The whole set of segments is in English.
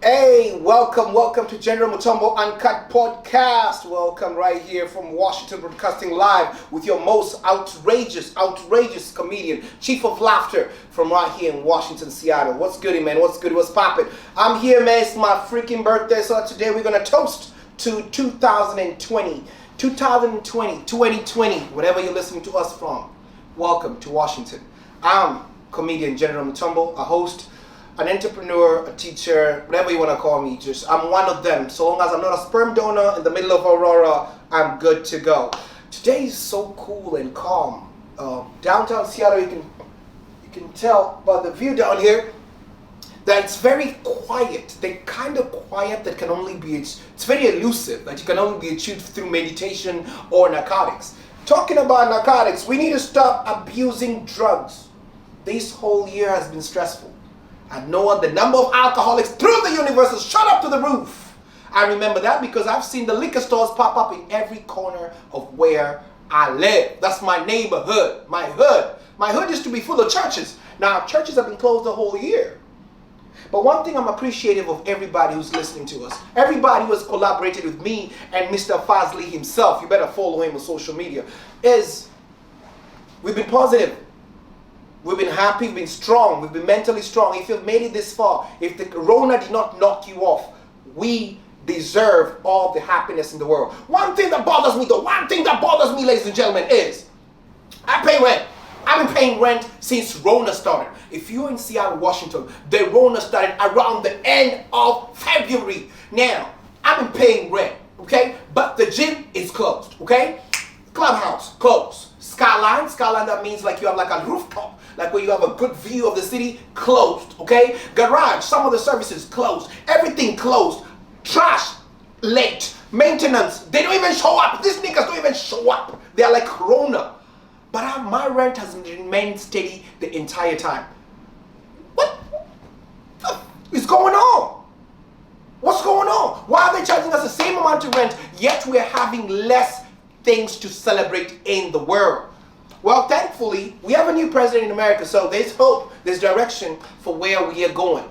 Hey, welcome to General Mutombo Uncut Podcast. Welcome right here from Washington, broadcasting live with your most outrageous comedian, Chief of Laughter from right here in Washington, Seattle. What's goody, man? What's good? What's poppin'? I'm here, man. It's my freaking birthday, so today we're gonna toast to 2020, 2020, whatever you're listening to us from. Welcome to Washington. I'm comedian General Mutombo, a host, an entrepreneur, a teacher, whatever you want to call me. Just I'm one of them. So long as I'm not a sperm donor in the middle of Aurora, I'm good to go. Today is so cool and calm. Downtown Seattle, you can tell by the view down here that it's very quiet. The kind of quiet that can only be, it's very elusive, that you can only be achieved through meditation or narcotics. Talking about narcotics, we need to stop abusing drugs. This whole year has been stressful. I know the number of alcoholics through the universe has shot up to the roof. I remember that because I've seen the liquor stores pop up in every corner of where I live. That's my neighborhood, my hood. My hood used to be full of churches. Now churches have been closed the whole year. But one thing I'm appreciative of everybody who's listening to us, everybody who has collaborated with me and Mr. Fazli himself, you better follow him on social media, is we've been positive. We've been happy, we've been strong, we've been mentally strong. If you've made it this far, if the corona did not knock you off, we deserve all the happiness in the world. One thing that bothers me, ladies and gentlemen, is I pay rent. I've been paying rent since Rona started. If you're in Seattle, Washington, the Rona started around the end of February. Now, I've been paying rent, okay? But the gym is closed, okay? Clubhouse, closed. Skyline, that means like you have like a rooftop, like where you have a good view of the city, closed, okay? Garage, some of the services closed. Everything closed. Trash, late. Maintenance, they don't even show up. These niggas don't even show up. They're like Corona. But my rent has remained steady the entire time. What is going on? What's going on? Why are they charging us the same amount of rent, yet we're having less things to celebrate in the world? Well, thankfully, we have a new president in America, so there's hope, there's direction for where we are going.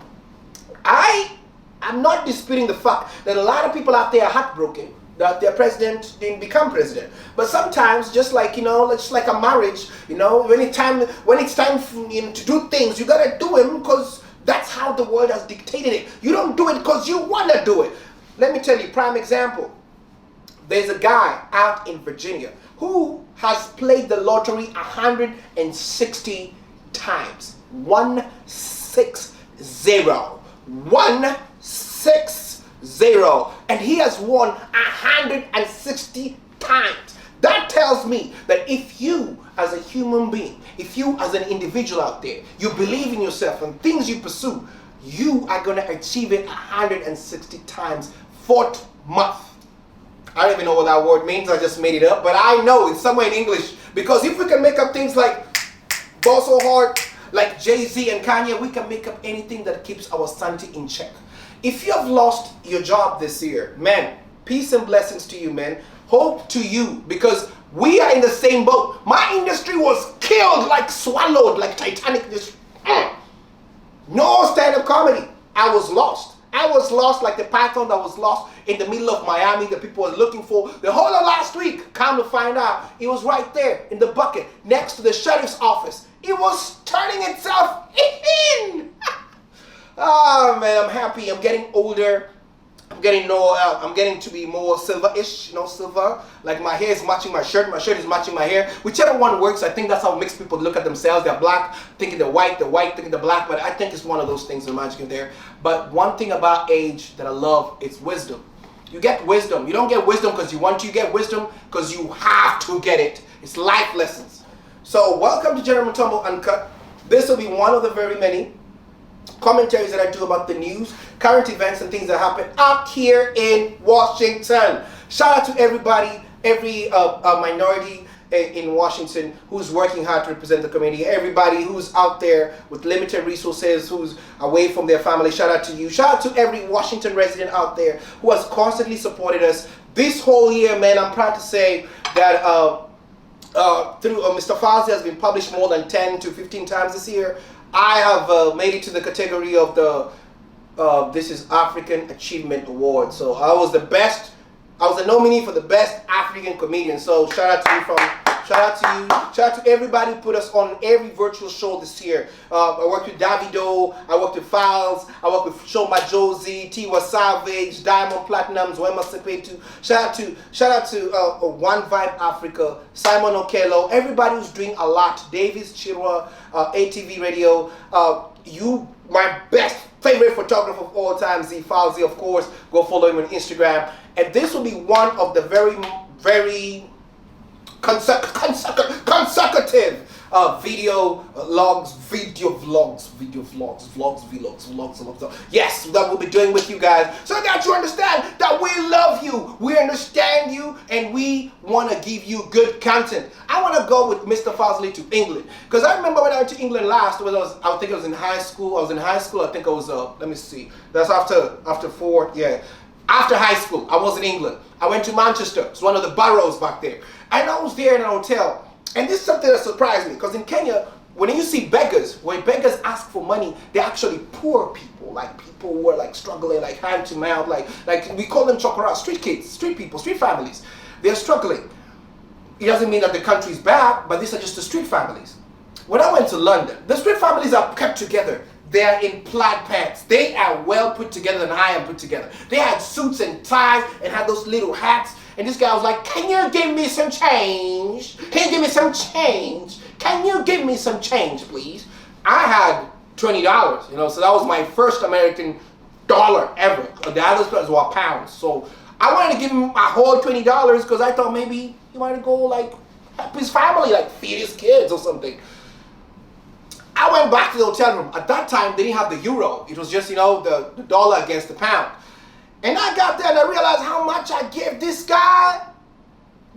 I'm not disputing the fact that a lot of people out there are heartbroken that their president didn't become president. But sometimes, just like, it's like a marriage, when it's time for, to do things, you gotta do them because that's how the world has dictated it. You don't do it because you wanna do it. Let me tell you, prime example. There's a guy out in Virginia who has played the lottery 160 times. 160. 160. And he has won 160 times. That tells me that if you as a human being, if you as an individual out there, you believe in yourself and things you pursue, you are going to achieve it 160 times. Fourth month. I don't even know what that word means. I just made it up. But I know it's somewhere in English. Because if we can make up things like Ball So Hard, like Jay-Z and Kanye, we can make up anything that keeps our sanity in check. If you have lost your job this year, man, peace and blessings to you, man. Hope to you, because we are in the same boat. My industry was killed, like swallowed, like Titanic. Just no stand-up comedy. I was lost. I was lost like the python that was lost in the middle of Miami that people were looking for the whole of last week. Come to find out, it was right there in the bucket next to the sheriff's office. It was turning itself in. Oh man, I'm happy. I'm getting older. I'm getting to be more silver-ish, silver. Like my hair is matching my shirt is matching my hair. Whichever one works, I think that's how it makes people look at themselves. They're black, thinking they're white thinking they're black, but I think it's one of those things, the magic in there. But one thing about age that I love is wisdom. You get wisdom. You don't get wisdom because you want to. You get wisdom because you have to get it. It's life lessons. So welcome to General Mutombo Uncut. This will be one of the very many commentaries that I do about the news, current events, and things that happen out here in Washington. Shout out to everybody, every minority in Washington who's working hard to represent the community. Everybody who's out there with limited resources, who's away from their family. Shout out to you. Shout out to every Washington resident out there who has constantly supported us this whole year, man. I'm proud to say that through Mr. Fazli has been published more than 10 to 15 times this year. I have made it to the category of the This is African Achievement Award. So I was the best. I was the nominee for the best African comedian. So shout out to you shout out to everybody who put us on every virtual show this year. I worked with Davido, I worked with Files, I worked with Shoma Josie, Tiwa Savage, Diamond Platinums, Wema Sepetu. Shout out to One Vibe Africa, Simon Okello, everybody who's doing a lot. Davis Chirwa, ATV Radio, you, my best favorite photographer of all time, Z Fauzi, of course. Go follow him on Instagram. And this will be one of the very consecutive video vlogs. Yes, that we'll be doing with you guys. So that you understand that we love you, we understand you, and we want to give you good content. I want to go with Mr. Fazli to England, because I remember when I went to England last, I think I was in high school. I think I was, let me see, that's after 4, yeah. After high school, I was in England. I went to Manchester. It's one of the boroughs back there. And I was there in a hotel. And this is something that surprised me. Because in Kenya, when you see beggars, when beggars ask for money, they're actually poor people. Like people who are like struggling, like hand to mouth. Like we call them chokora, street kids, street people, street families. They're struggling. It doesn't mean that the country's bad, but these are just the street families. When I went to London, the street families are kept together. They're in plaid pants. They are well put together than I am put together. They had suits and ties and had those little hats. And this guy was like, can you give me some change? Can you give me some change? Can you give me some change, please? I had $20, so that was my first American dollar ever. The others were pounds. So I wanted to give him my whole $20 because I thought maybe he wanted to go like help his family, like feed his kids or something. I went back to the hotel room. At that time, they didn't have the euro. It was just, the dollar against the pound. And I got there and I realized how much I gave this guy.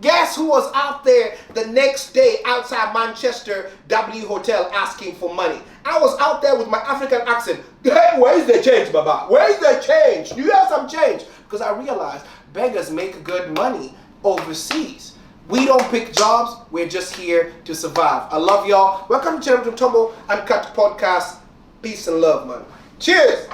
Guess who was out there the next day outside Manchester W Hotel asking for money? I was out there with my African accent. Hey, where's the change, Baba? Where's the change? Do you have some change? Because I realized beggars make good money overseas. We don't pick jobs, we're just here to survive. I love y'all. Welcome to General Mutombo Uncut Podcast. Peace and love, man. Cheers!